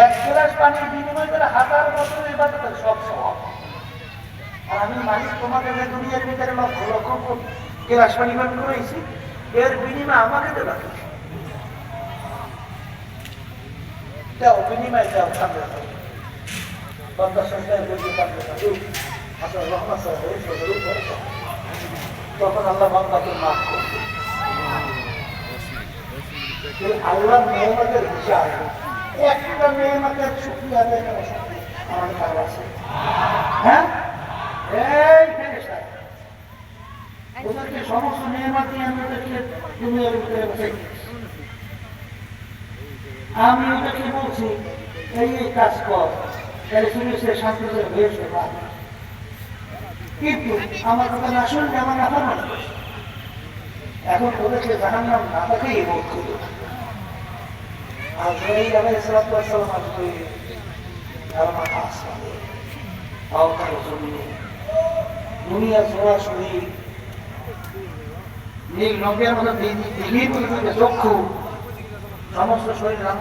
এক গ্লাস পানির বিনিময় করে হাজার বছরের ইবাদতের সব সওয়াব। আর আমি মালিক তোমাকে যে দুনিয়ার ভিতরে লক্ষ লক্ষ গ্লাস পানি পান করেছি, এর বিনিময় আমাকে দেবা তুমি। দাও বিনিময় দাও, সামনে বন্দার সন্ধ্যায় বলতে পারবে না, আসলে রহমান সাহেব তখন আল্লাহ বান্দাকে মাফ করবে। আল্লাহ মেহমতের হিসাব, একটা মেহমতের শুকরিয়া আদায় করা আমার কারো আছে? হ্যাঁ, ওদেরকে সমস্ত মেহমত নিয়ে আমি ওদেরকে দুনিয়ার ভিতরে বসে আমি ওদেরকে বলছি এই কাজ কর, তাহলে তুমি সে শান্তিতে হয়েছে পারবে। কিন্তু আমার কথা না শুনলে আমার না পারবে। এখন ওদেরকে জাহান্নাম না তাকেই বোধ করবে। আজরাইল আলাইহিস সালাম আসবে আমার আসমানে, আওতার জমিনে, দুনিয়া সরাসরি নীল নগের মতো দিঘির চক্ষু সমস্ত শরীর